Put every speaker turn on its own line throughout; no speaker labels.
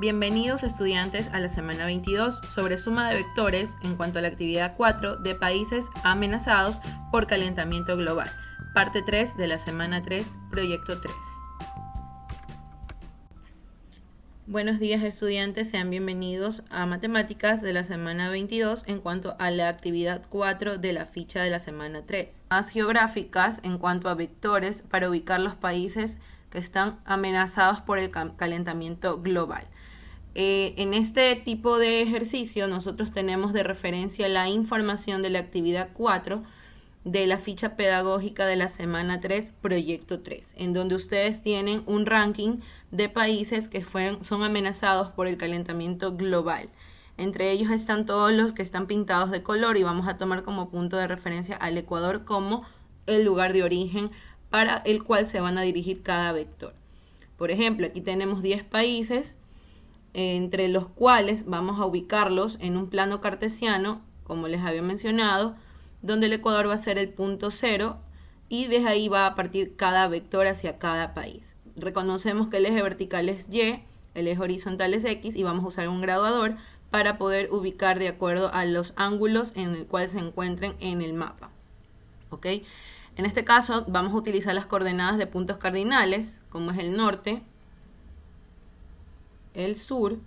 Bienvenidos estudiantes a la semana 22 sobre suma de vectores en cuanto a la actividad 4 de países amenazados por calentamiento global, parte 3 de la semana 3, proyecto 3. Buenos días estudiantes, sean bienvenidos a matemáticas de la semana 22 en cuanto a la actividad 4 de la ficha de la semana 3. Más geográficas en cuanto a vectores para ubicar los países que están amenazados por el calentamiento global. En este tipo de ejercicio nosotros tenemos de referencia la información de la actividad 4 de la ficha pedagógica de la semana 3, proyecto 3, en donde ustedes tienen un ranking de países que son amenazados por el calentamiento global. Entre ellos están todos los que están pintados de color y vamos a tomar como punto de referencia al Ecuador como el lugar de origen para el cual se van a dirigir cada vector. Por ejemplo, aquí tenemos 10 países, entre los cuales vamos a ubicarlos en un plano cartesiano, como les había mencionado, donde el Ecuador va a ser el punto 0 y desde ahí va a partir cada vector hacia cada país. Reconocemos que el eje vertical es Y, el eje horizontal es X y vamos a usar un graduador para poder ubicar de acuerdo a los ángulos en el cual se encuentren en el mapa. ¿Ok? En este caso vamos a utilizar las coordenadas de puntos cardinales, como es el norte, el sur,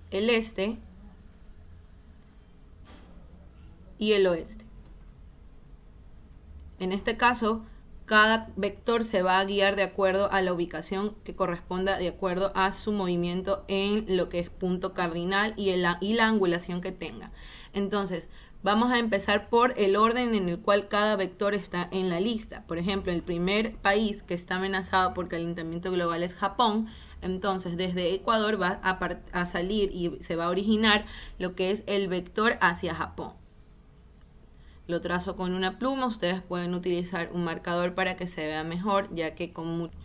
el este y el oeste. En este caso, cada vector se va a guiar de acuerdo a la ubicación que corresponda de acuerdo a su movimiento en lo que es punto cardinal y la angulación que tenga. Entonces, vamos a empezar por el orden en el cual cada vector está en la lista. Por ejemplo, el primer país que está amenazado por calentamiento global es Japón. Entonces, desde Ecuador va a salir y se va a originar lo que es el vector hacia Japón. Lo trazo con una pluma, ustedes pueden utilizar un marcador para que se vea mejor, ya que con mucho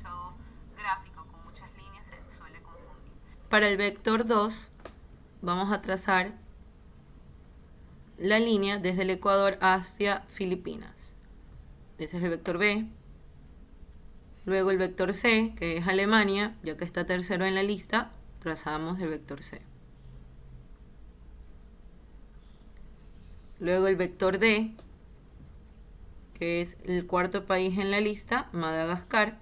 gráfico, con muchas líneas se suele confundir. Para el vector 2, vamos a trazar la línea desde el Ecuador hacia Filipinas. Ese es el vector B. Luego el vector C, que es Alemania, ya que está tercero en la lista, trazamos el vector C. Luego el vector D, que es el cuarto país en la lista, Madagascar.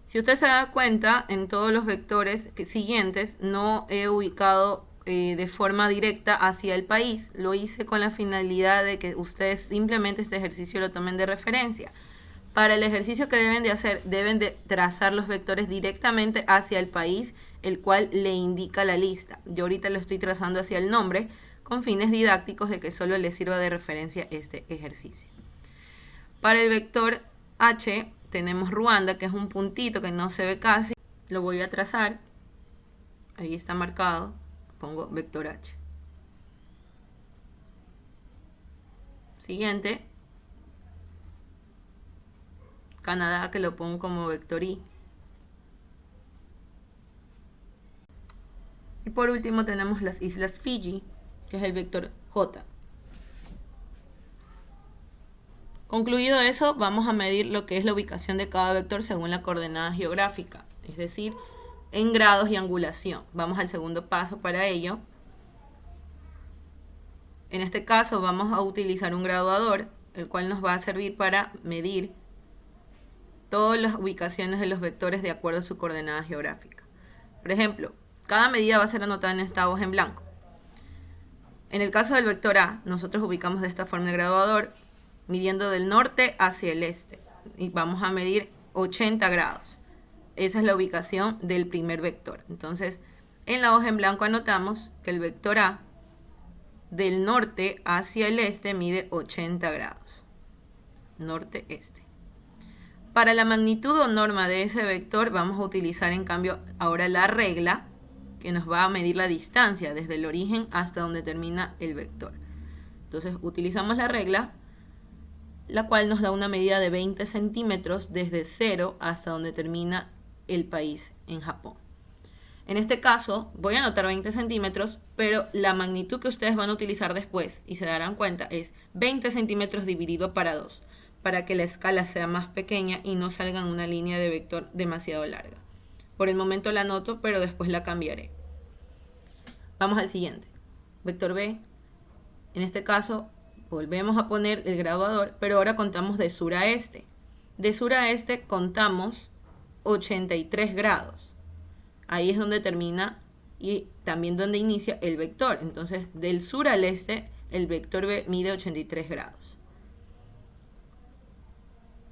Si usted se da cuenta, en todos los vectores siguientes no he ubicado de forma directa hacia el país. Lo hice con la finalidad de que ustedes simplemente este ejercicio lo tomen de referencia. Para el ejercicio que deben de hacer, deben de trazar los vectores directamente hacia el país, el cual le indica la lista. Yo ahorita lo estoy trazando hacia el nombre, con fines didácticos de que solo les sirva de referencia este ejercicio. Para el vector H tenemos Ruanda, que es un puntito que no se ve casi. Lo voy a trazar. Ahí está marcado. Pongo vector H. Siguiente. Canadá, que lo pongo como vector I. Y por último tenemos las islas Fiji, que es el vector J. Concluido eso, vamos a medir lo que es la ubicación de cada vector según la coordenada geográfica, es decir, en grados y angulación. Vamos al segundo paso para ello. En este caso vamos a utilizar un graduador, el cual nos va a servir para medir todas las ubicaciones de los vectores de acuerdo a su coordenada geográfica. Por ejemplo, cada medida va a ser anotada en esta hoja en blanco. En el caso del vector A, nosotros ubicamos de esta forma el graduador, midiendo del norte hacia el este. Y vamos a medir 80 grados. Esa es la ubicación del primer vector. Entonces, en la hoja en blanco anotamos que el vector A, del norte hacia el este, mide 80 grados. Norte-este. Para la magnitud o norma de ese vector vamos a utilizar en cambio ahora la regla que nos va a medir la distancia desde el origen hasta donde termina el vector. Entonces utilizamos la regla, la cual nos da una medida de 20 centímetros desde 0 hasta donde termina el país en Japón. En este caso voy a anotar 20 centímetros, pero la magnitud que ustedes van a utilizar después, y se darán cuenta, es 20 centímetros dividido para 2. para que la escala sea más pequeña y no salga en una línea de vector demasiado larga. Por el momento la anoto, pero después la cambiaré. Vamos al siguiente. Vector B. En este caso, volvemos a poner el graduador, pero ahora contamos de sur a este. De sur a este contamos 83 grados. Ahí es donde termina y también donde inicia el vector. Entonces, del sur al este, el vector B mide 83 grados.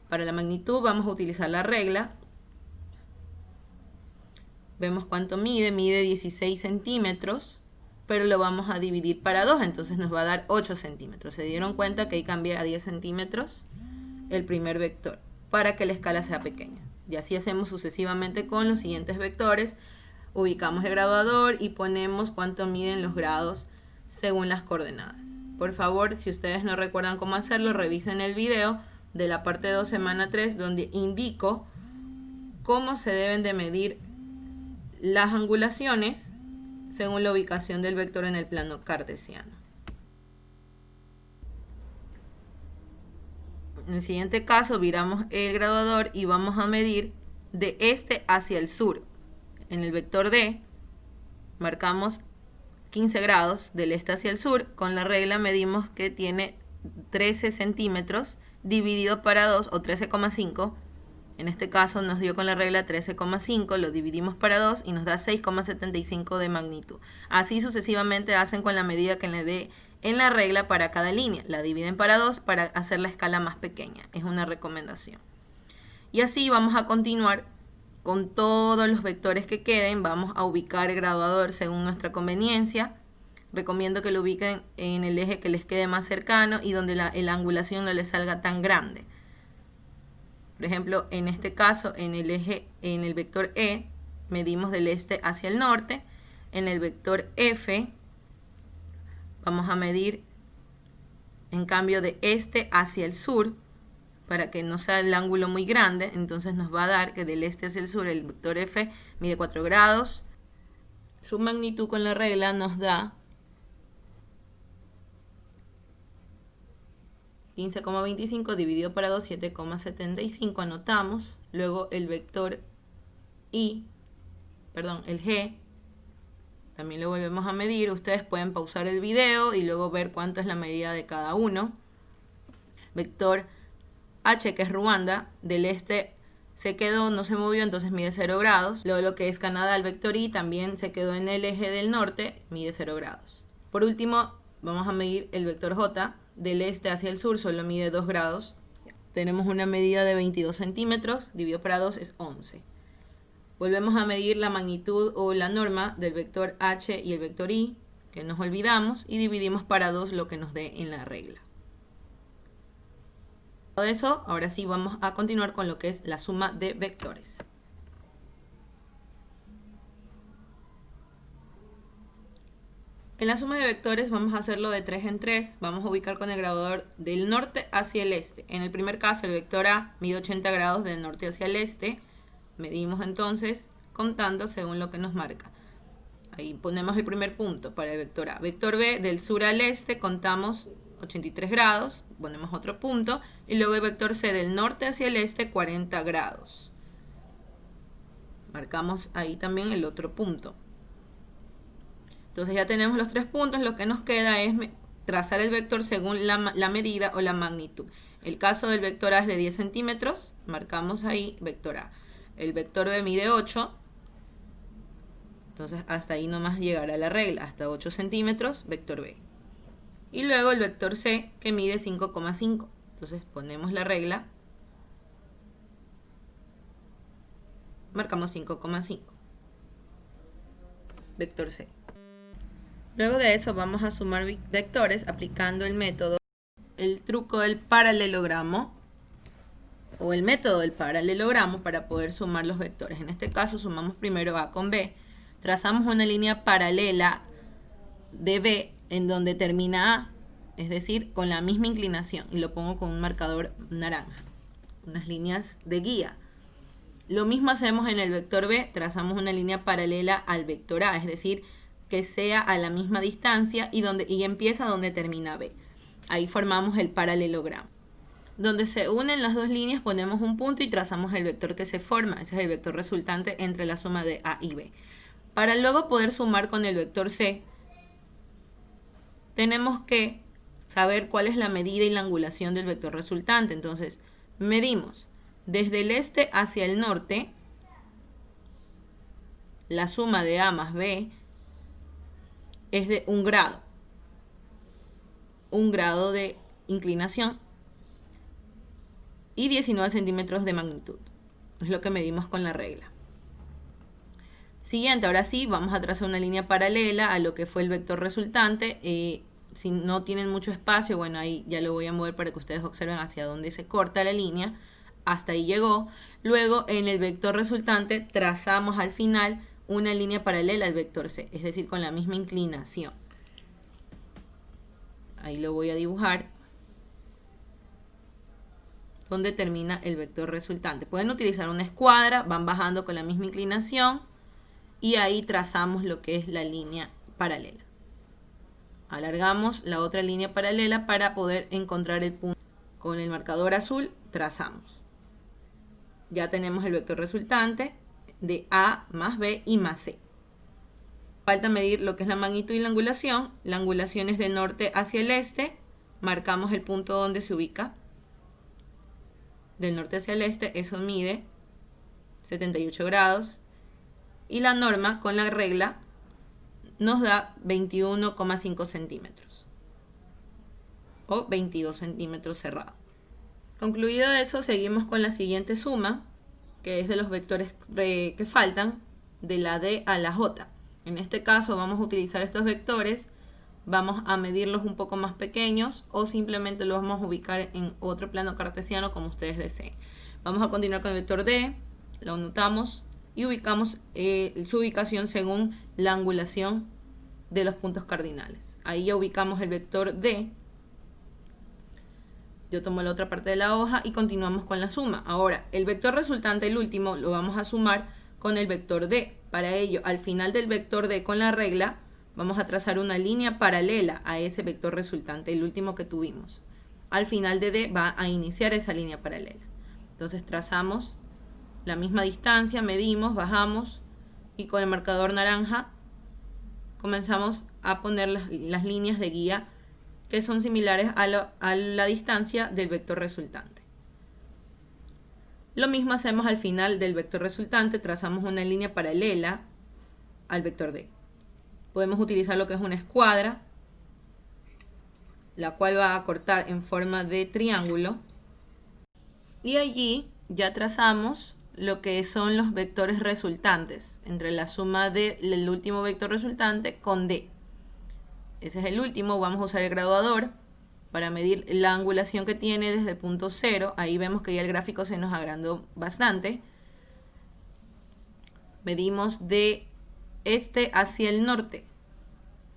Para la magnitud vamos a utilizar la regla. Vemos cuánto mide 16 centímetros, pero lo vamos a dividir para 2, entonces nos va a dar 8 centímetros. Se dieron cuenta que ahí cambié a 10 centímetros el primer vector, para que la escala sea pequeña. Y así hacemos sucesivamente con los siguientes vectores. Ubicamos el graduador y ponemos cuánto miden los grados según las coordenadas. Por favor, si ustedes no recuerdan cómo hacerlo, revisen el video de la parte 2, semana 3, donde indico cómo se deben de medir las angulaciones según la ubicación del vector en el plano cartesiano. En el siguiente caso viramos el graduador y vamos a medir de este hacia el sur. En el vector D marcamos 15 grados del este hacia el sur. Con la regla medimos que tiene 13 centímetros dividido para 2 o 13,5. En este caso nos dio con la regla 13,5, lo dividimos para 2 y nos da 6,75 de magnitud. Así sucesivamente hacen con la medida que le dé en la regla para cada línea. La dividen para 2 para hacer la escala más pequeña. Es una recomendación. Y así vamos a continuar con todos los vectores que queden. Vamos a ubicar el graduador según nuestra conveniencia. Recomiendo que lo ubiquen en el eje que les quede más cercano y donde la angulación no les salga tan grande. Por ejemplo, en este caso, en el vector E, medimos del este hacia el norte. En el vector F, vamos a medir, en cambio, de este hacia el sur, para que no sea el ángulo muy grande. Entonces nos va a dar que del este hacia el sur, el vector F mide 4 grados. Su magnitud con la regla nos da 15,25 dividido para 2, 7,75, anotamos. Luego el vector el G, también lo volvemos a medir. Ustedes pueden pausar el video y luego ver cuánto es la medida de cada uno. Vector H, que es Ruanda, del este se quedó, no se movió, entonces mide 0 grados. Luego lo que es Canadá, el vector I, también se quedó en el eje del norte, mide 0 grados. Por último, vamos a medir el vector J, del este hacia el sur, solo mide 2 grados. Tenemos una medida de 22 centímetros, dividido para 2 es 11. Volvemos a medir la magnitud o la norma del vector H y el vector I, que nos olvidamos, y dividimos para 2 lo que nos dé en la regla. Todo eso, ahora sí vamos a continuar con lo que es la suma de vectores. En la suma de vectores vamos a hacerlo de 3 en 3. Vamos a ubicar con el graduador del norte hacia el este. En el primer caso, el vector A mide 80 grados del norte hacia el este. Medimos entonces contando según lo que nos marca. Ahí ponemos el primer punto para el vector A. Vector B, del sur al este, contamos 83 grados. Ponemos otro punto. Y luego el vector C, del norte hacia el este, 40 grados. Marcamos ahí también el otro punto. Entonces ya tenemos los 3 puntos, lo que nos queda es trazar el vector según la medida o la magnitud. El caso del vector A es de 10 centímetros, marcamos ahí vector A. El vector B mide 8, entonces hasta ahí nomás llegará la regla, hasta 8 centímetros, vector B. Y luego el vector C, que mide 5,5, entonces ponemos la regla, marcamos 5,5, vector C. Luego de eso vamos a sumar vectores aplicando el método, el truco del paralelogramo o el método del paralelogramo para poder sumar los vectores. En este caso sumamos primero A con B, trazamos una línea paralela de B en donde termina A, es decir, con la misma inclinación, y lo pongo con un marcador naranja, unas líneas de guía. Lo mismo hacemos en el vector B, trazamos una línea paralela al vector A, es decir, que sea a la misma distancia y empieza donde termina B. Ahí formamos el paralelogramo. Donde se unen las dos líneas ponemos un punto y trazamos el vector que se forma. Ese es el vector resultante entre la suma de A y B. Para luego poder sumar con el vector C, tenemos que saber cuál es la medida y la angulación del vector resultante. Entonces, medimos desde el este hacia el norte, la suma de A más B es de 1 grado. 1 grado de inclinación y 19 centímetros de magnitud. Es lo que medimos con la regla. Siguiente, ahora sí, vamos a trazar una línea paralela a lo que fue el vector resultante. Si no tienen mucho espacio, bueno, ahí ya lo voy a mover para que ustedes observen hacia dónde se corta la línea. Hasta ahí llegó. Luego, en el vector resultante, trazamos al final una línea paralela al vector C, es decir, con la misma inclinación. Ahí lo voy a dibujar. Donde termina el vector resultante. Pueden utilizar una escuadra, van bajando con la misma inclinación y ahí trazamos lo que es la línea paralela. Alargamos la otra línea paralela para poder encontrar el punto. Con el marcador azul trazamos. Ya tenemos el vector resultante de A más B y más C. Falta medir lo que es la magnitud y la angulación. La angulación es de norte hacia el este. Marcamos el punto donde se ubica. Del norte hacia el este, eso mide 78 grados. Y la norma con la regla nos da 21,5 centímetros. O 22 centímetros cerrado. Concluido eso, seguimos con la siguiente suma, que es de los vectores que faltan, de la D a la J. En este caso vamos a utilizar estos vectores, vamos a medirlos un poco más pequeños o simplemente los vamos a ubicar en otro plano cartesiano como ustedes deseen. Vamos a continuar con el vector D, lo anotamos y ubicamos su ubicación según la angulación de los puntos cardinales. Ahí ya ubicamos el vector D. Yo tomo la otra parte de la hoja y continuamos con la suma. Ahora, el vector resultante, el último, lo vamos a sumar con el vector D. Para ello, al final del vector D con la regla, vamos a trazar una línea paralela a ese vector resultante, el último que tuvimos. Al final de D va a iniciar esa línea paralela. Entonces trazamos la misma distancia, medimos, bajamos y con el marcador naranja comenzamos a poner las líneas de guía que son similares a la distancia del vector resultante. Lo mismo hacemos al final del vector resultante, trazamos una línea paralela al vector D. Podemos utilizar lo que es una escuadra, la cual va a cortar en forma de triángulo. Y allí ya trazamos lo que son los vectores resultantes entre la suma del último vector resultante con D. Ese es el último. Vamos a usar el graduador para medir la angulación que tiene desde el punto 0. Ahí vemos que ya el gráfico se nos agrandó bastante. Medimos de este hacia el norte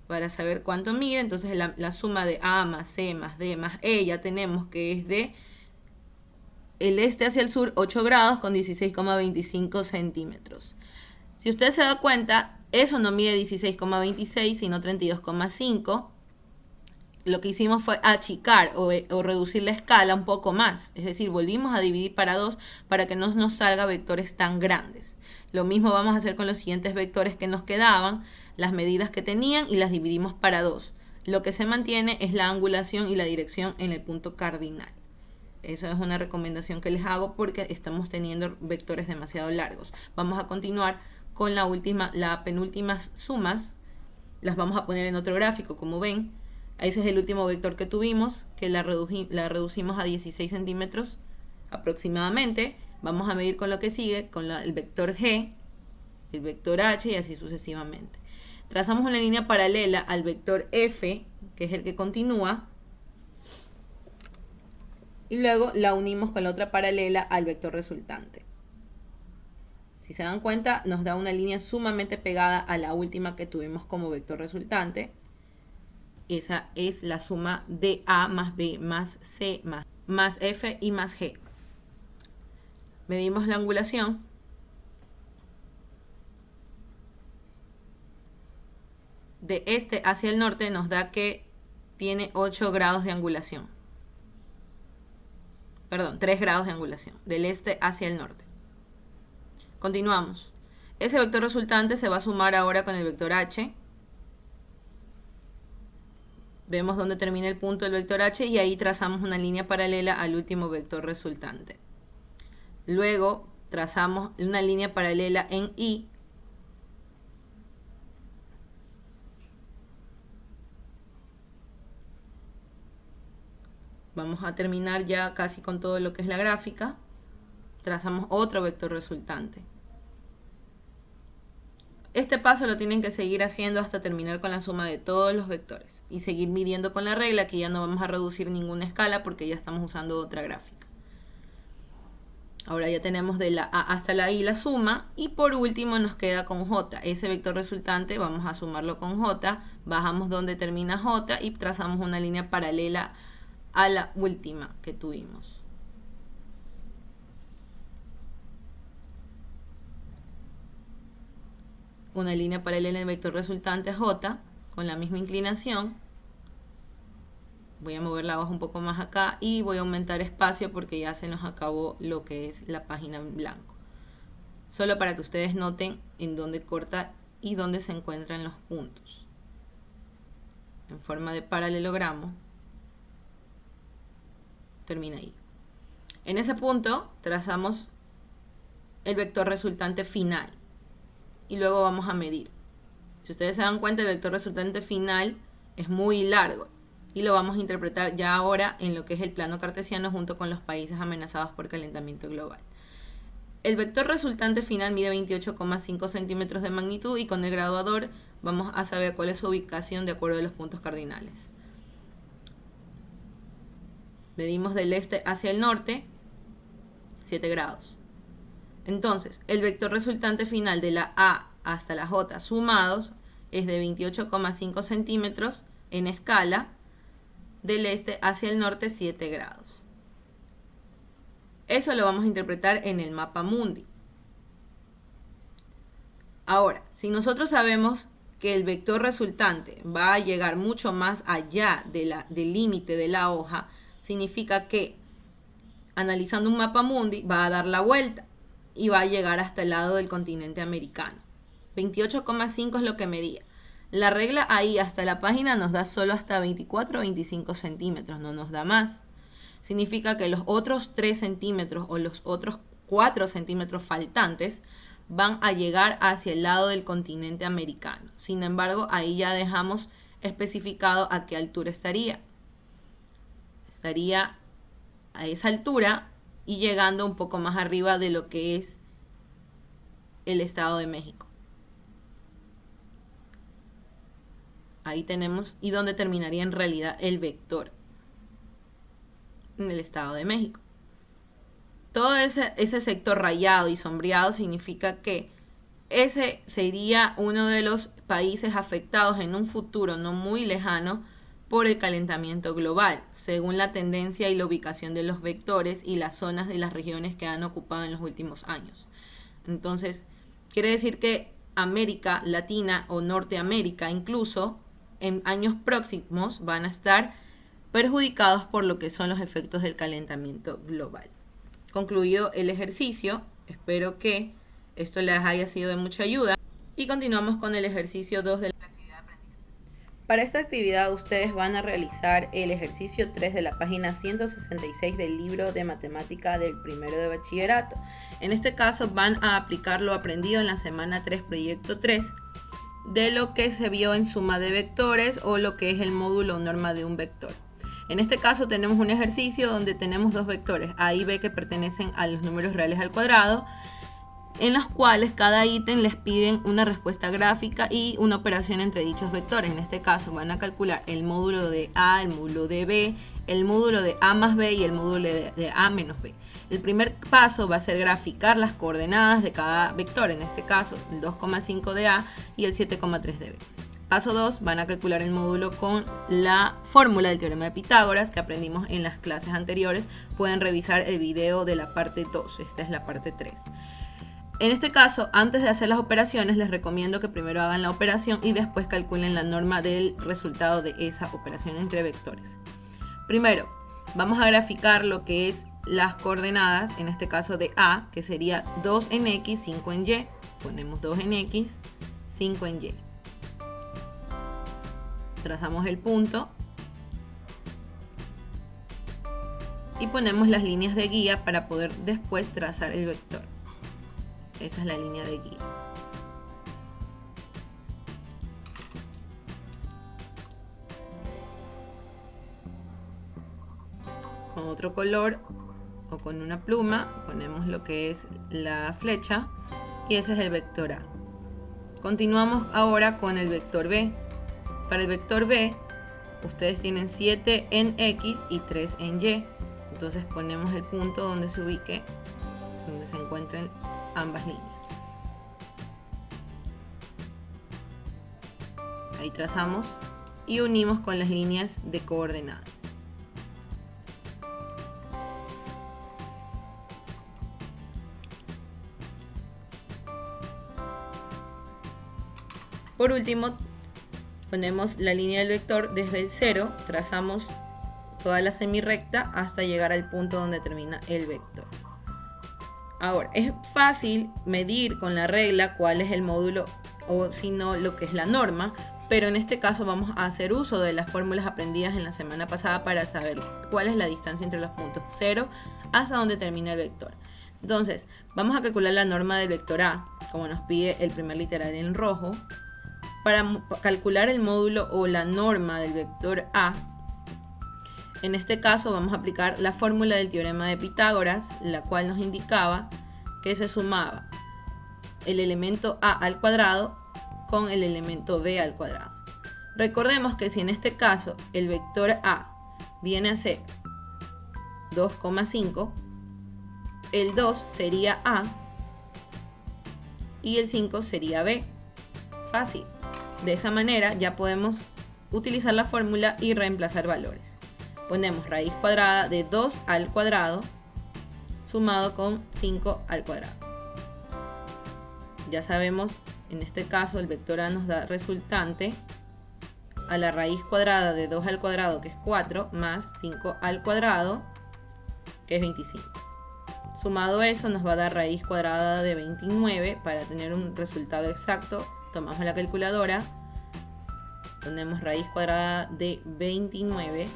para saber cuánto mide. Entonces la suma de A más C más D más E ya tenemos que es de el este hacia el sur 8 grados con 16,25 centímetros. Si usted se da cuenta, eso no mide 16,26 sino 32,5. Lo que hicimos fue achicar o reducir la escala un poco más. Es decir, volvimos a dividir para 2 para que no nos salga vectores tan grandes. Lo mismo vamos a hacer con los siguientes vectores que nos quedaban, las medidas que tenían y las dividimos para 2. Lo que se mantiene es la angulación y la dirección en el punto cardinal. Eso es una recomendación que les hago porque estamos teniendo vectores demasiado largos. Vamos a continuar con la penúltimas sumas. Las vamos a poner en otro gráfico, como ven. Ese es el último vector que tuvimos, que la reducimos a 16 centímetros aproximadamente. Vamos a medir con lo que sigue, con el vector G, el vector H y así sucesivamente. Trazamos una línea paralela al vector F, que es el que continúa, y luego la unimos con la otra paralela al vector resultante. Si se dan cuenta, nos da una línea sumamente pegada a la última que tuvimos como vector resultante. Esa es la suma de A más B más C más F y más G. Medimos la angulación. De este hacia el norte nos da que tiene 8 grados de angulación. 3 grados de angulación, del este hacia el norte. Continuamos. Ese vector resultante se va a sumar ahora con el vector h. Vemos dónde termina el punto del vector h y ahí trazamos una línea paralela al último vector resultante. Luego trazamos una línea paralela en I. Vamos a terminar ya casi con todo lo que es la gráfica. Trazamos otro vector resultante. Este paso lo tienen que seguir haciendo hasta terminar con la suma de todos los vectores y seguir midiendo con la regla, que ya no vamos a reducir ninguna escala porque ya estamos usando otra gráfica. Ahora ya tenemos de la A hasta la I la suma y por último nos queda con J. Ese vector resultante vamos a sumarlo con J, bajamos donde termina J y trazamos una línea paralela a la última que tuvimos. Una línea paralela en el vector resultante J con la misma inclinación. Voy a mover la hoja un poco más acá y voy a aumentar espacio porque ya se nos acabó lo que es la página en blanco. Solo para que ustedes noten en dónde corta y dónde se encuentran los puntos. En forma de paralelogramo. Termina ahí. En ese punto trazamos el vector resultante final. Y luego vamos a medir. Si ustedes se dan cuenta, el vector resultante final es muy largo y lo vamos a interpretar ya ahora en lo que es el plano cartesiano junto con los países amenazados por calentamiento global. El vector resultante final mide 28,5 centímetros de magnitud y con el graduador vamos a saber cuál es su ubicación de acuerdo a los puntos cardinales. Medimos del este hacia el norte 7 grados. Entonces, el vector resultante final de la A hasta la J sumados es de 28,5 centímetros en escala, del este hacia el norte 7 grados. Eso lo vamos a interpretar en el mapa mundi. Ahora, si nosotros sabemos que el vector resultante va a llegar mucho más allá del límite de la hoja, significa que analizando un mapa mundi va a dar la vuelta y va a llegar hasta el lado del continente americano. 28,5 es lo que medía. La regla ahí hasta la página nos da solo hasta 24 o 25 centímetros, no nos da más. Significa que los otros 3 centímetros o los otros 4 centímetros faltantes van a llegar hacia el lado del continente americano. Sin embargo, ahí ya dejamos especificado a qué altura estaría. Estaría a esa altura y llegando un poco más arriba de lo que es el Estado de México. Ahí tenemos, y donde terminaría en realidad el vector, en el Estado de México. Todo ese sector rayado y sombreado significa que ese sería uno de los países afectados en un futuro no muy lejano por el calentamiento global, según la tendencia y la ubicación de los vectores y las zonas de las regiones que han ocupado en los últimos años. Entonces, quiere decir que América Latina o Norteamérica incluso en años próximos van a estar perjudicados por lo que son los efectos del calentamiento global. Concluido el ejercicio, espero que esto les haya sido de mucha ayuda y continuamos con el ejercicio 2 de la actividad de aprendizaje. Para esta actividad ustedes van a realizar el ejercicio 3 de la página 166 del libro de matemática del primero de bachillerato. En este caso van a aplicar lo aprendido en la semana 3, proyecto 3, de lo que se vio en suma de vectores o lo que es el módulo o norma de un vector. En este caso tenemos un ejercicio donde tenemos dos vectores, A y B, que pertenecen a los números reales al cuadrado, en los cuales cada ítem les piden una respuesta gráfica y una operación entre dichos vectores. En este caso van a calcular el módulo de A, el módulo de B, el módulo de A más B y el módulo de A menos B. El primer paso va a ser graficar las coordenadas de cada vector, en este caso el 2,5 de A y el 7,3 de B. Paso 2, van a calcular el módulo con la fórmula del teorema de Pitágoras que aprendimos en las clases anteriores. Pueden revisar el video de la parte 2, esta es la parte 3. En este caso, antes de hacer las operaciones, les recomiendo que primero hagan la operación y después calculen la norma del resultado de esa operación entre vectores. Primero, Vamos a graficar lo que es las coordenadas, en este caso de A, que sería 2 en X, 5 en Y. Ponemos 2 en X, 5 en Y. Trazamos el punto y ponemos las líneas de guía para poder después trazar el vector. Esa es la línea de guía. Con otro color o con una pluma ponemos lo que es la flecha y ese es el vector A. Continuamos ahora con el vector B. Para el vector B ustedes tienen 7 en X y 3 en Y. Entonces ponemos el punto donde se ubique, donde se encuentren ambas líneas. Ahí trazamos y unimos con las líneas de coordenadas. Por último, ponemos la línea del vector desde el 0, trazamos toda la semirrecta hasta llegar al punto donde termina el vector. Ahora, es fácil medir con la regla cuál es el módulo o si no lo que es la norma, pero en este caso vamos a hacer uso de las fórmulas aprendidas en la semana pasada para saber cuál es la distancia entre los puntos 0 hasta donde termina el vector. Entonces, vamos a calcular la norma del vector A, como nos pide el primer literal en rojo. Para calcular el módulo o la norma del vector A, en este caso vamos a aplicar la fórmula del teorema de Pitágoras, la cual nos indicaba que se sumaba el elemento A al cuadrado con el elemento B al cuadrado. Recordemos que si en este caso el vector A viene a ser 2,5, el 2 sería A y el 5 sería B. Fácil. De esa manera ya podemos utilizar la fórmula y reemplazar valores. Ponemos raíz cuadrada de 2 al cuadrado sumado con 5 al cuadrado. Ya sabemos, en este caso el vector A nos da resultante a la raíz cuadrada de 2 al cuadrado, que es 4, más 5 al cuadrado, que es 25. Sumado eso nos va a dar raíz cuadrada de 29. Para tener un resultado exacto, tomamos la calculadora, ponemos raíz cuadrada de 29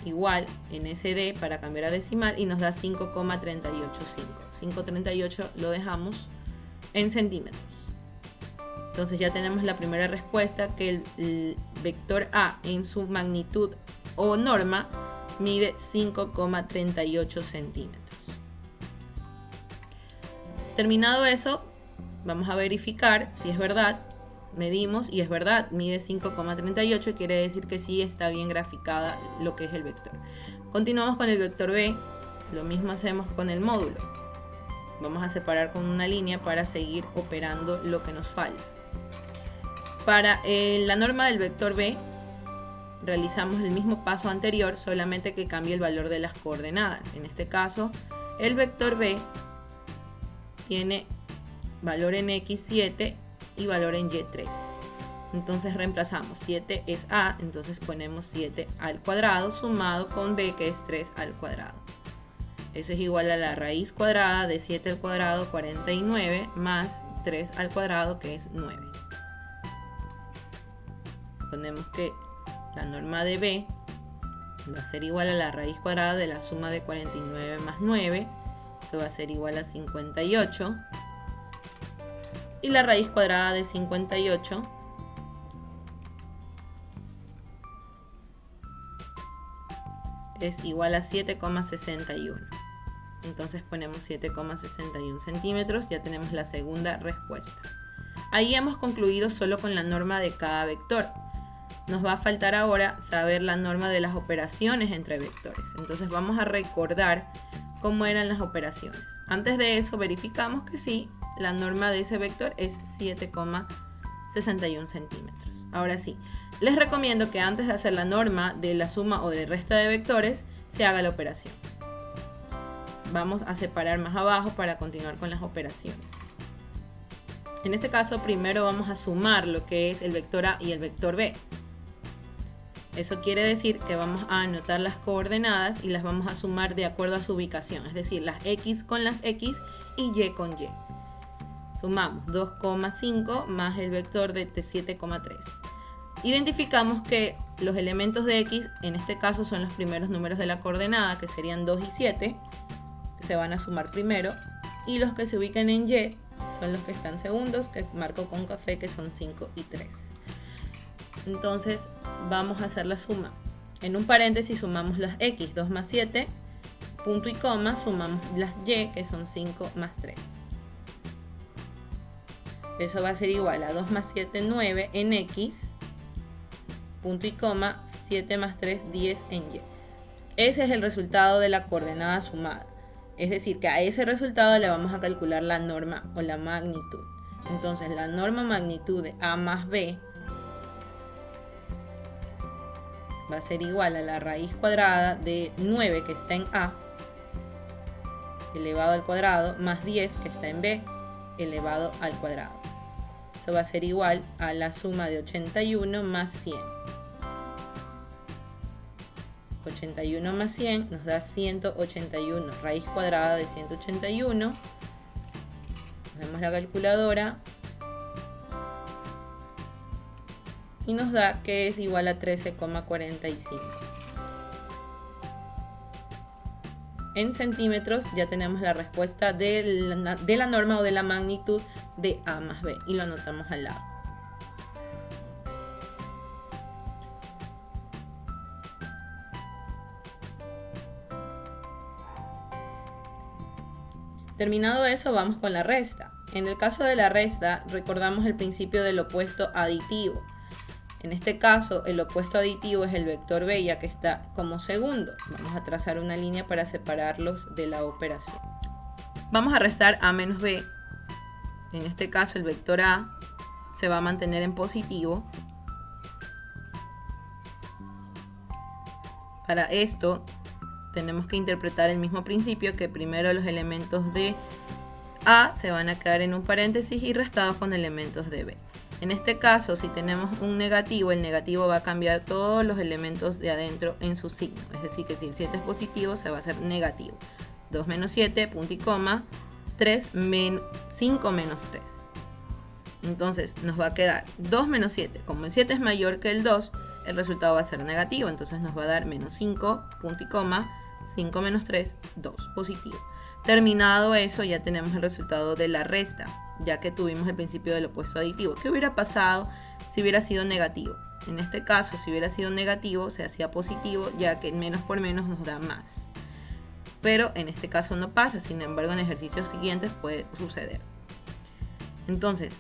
igual en SD para cambiar a decimal y nos da 5,385. 5,38 lo dejamos en centímetros. Entonces ya tenemos la primera respuesta, que el vector A en su magnitud o norma mide 5,38 centímetros. Terminado eso, vamos a verificar si es verdad. Medimos y es verdad, mide 5,38, quiere decir que sí está bien graficada lo que es el vector. Continuamos con el vector B, lo mismo hacemos con el módulo. Vamos a separar con una línea para seguir operando lo que nos falta. Para la norma del vector B, realizamos el mismo paso anterior, solamente que cambia el valor de las coordenadas. En este caso, el vector B tiene valor en X 7 y valor en Y 3. Entonces reemplazamos, 7 es A, entonces ponemos 7 al cuadrado sumado con B, que es 3 al cuadrado. Eso es igual a la raíz cuadrada de 7 al cuadrado, 49, más 3 al cuadrado, que es 9. Ponemos que la norma de B va a ser igual a la raíz cuadrada de la suma de 49 más 9. Eso va a ser igual a 58. Y la raíz cuadrada de 58 es igual a 7,61. Entonces ponemos 7,61 centímetros, ya tenemos la segunda respuesta. Ahí hemos concluido solo con la norma de cada vector. Nos va a faltar ahora saber la norma de las operaciones entre vectores. Entonces vamos a recordar cómo eran las operaciones. Antes de eso verificamos que sí, la norma de ese vector es 7,61 centímetros. Ahora sí, les recomiendo que antes de hacer la norma de la suma o de resta de vectores, se haga la operación. Vamos a separar más abajo para continuar con las operaciones. En este caso, primero vamos a sumar lo que es el vector A y el vector B. Eso quiere decir que vamos a anotar las coordenadas y las vamos a sumar de acuerdo a su ubicación, es decir, las X con las X y Y con Y. Sumamos 2,5 más el vector de 7,3. Identificamos que los elementos de X, en este caso, son los primeros números de la coordenada, que serían 2 y 7, que se van a sumar primero, y los que se ubican en Y son los que están segundos, que marco con café, que son 5 y 3. Entonces vamos a hacer la suma. En un paréntesis sumamos las X, 2 más 7, punto y coma, sumamos las Y, que son 5 más 3. Eso va a ser igual a 2 más 7, 9 en X, punto y coma, 7 más 3, 10 en Y. Ese es el resultado de la coordenada sumada. Es decir, que a ese resultado le vamos a calcular la norma o la magnitud. Entonces la norma magnitud de A más B va a ser igual a la raíz cuadrada de 9 que está en A elevado al cuadrado más 10 que está en B elevado al cuadrado. Eso va a ser igual a la suma de 81 más 100. 81 más 100 nos da 181. Raíz cuadrada de 181. Cogemos la calculadora y nos da que es igual a 13,45. En centímetros ya tenemos la respuesta de la norma o de la magnitud de A más B y lo anotamos al lado. Terminado eso, vamos con la resta. En el caso de la resta, recordamos el principio del opuesto aditivo. En este caso, el opuesto aditivo es el vector B, ya que está como segundo. Vamos a trazar una línea para separarlos de la operación. Vamos a restar A menos B. En este caso, el vector A se va a mantener en positivo. Para esto, tenemos que interpretar el mismo principio, que primero los elementos de A se van a quedar en un paréntesis y restados con elementos de B. En este caso, si tenemos un negativo, el negativo va a cambiar todos los elementos de adentro en su signo. Es decir, que si el 7 es positivo, se va a hacer negativo. 2 menos 7, punto y coma, 5 menos 3. Entonces nos va a quedar 2 menos 7. Como el 7 es mayor que el 2, el resultado va a ser negativo. Entonces nos va a dar menos 5, punto y coma, 5 menos 3, 2, positivo. Terminado eso, ya tenemos el resultado de la resta, ya que tuvimos el principio del opuesto aditivo. ¿Qué hubiera pasado si hubiera sido negativo? En este caso, si hubiera sido negativo, se hacía positivo, ya que menos por menos nos da más. Pero en este caso no pasa, sin embargo en ejercicios siguientes puede suceder. Entonces,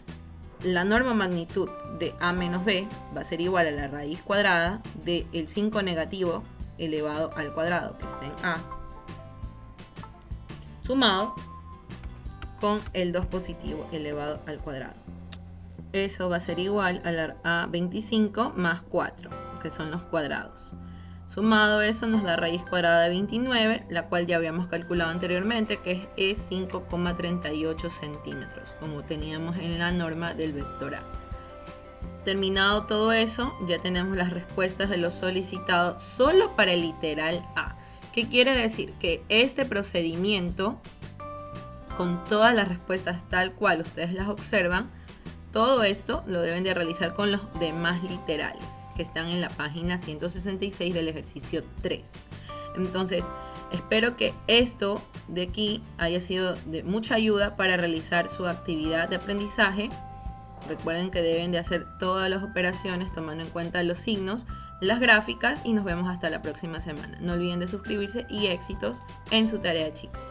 la norma magnitud de A menos B va a ser igual a la raíz cuadrada del 5 negativo elevado al cuadrado, que está en A, sumado con el 2 positivo elevado al cuadrado. Eso va a ser igual a la A25 más 4, que son los cuadrados. Sumado eso nos da raíz cuadrada de 29, la cual ya habíamos calculado anteriormente, que es 5,38 centímetros, como teníamos en la norma del vector A. Terminado todo eso, ya tenemos las respuestas de lo solicitado solo para el literal A. ¿Qué quiere decir? Que este procedimiento, con todas las respuestas tal cual ustedes las observan, todo esto lo deben de realizar con los demás literales que están en la página 166 del ejercicio 3. Entonces, espero que esto de aquí haya sido de mucha ayuda para realizar su actividad de aprendizaje. Recuerden que deben de hacer todas las operaciones tomando en cuenta los signos, las gráficas, y nos vemos hasta la próxima semana. No olviden de suscribirse y éxitos en su tarea, chicos.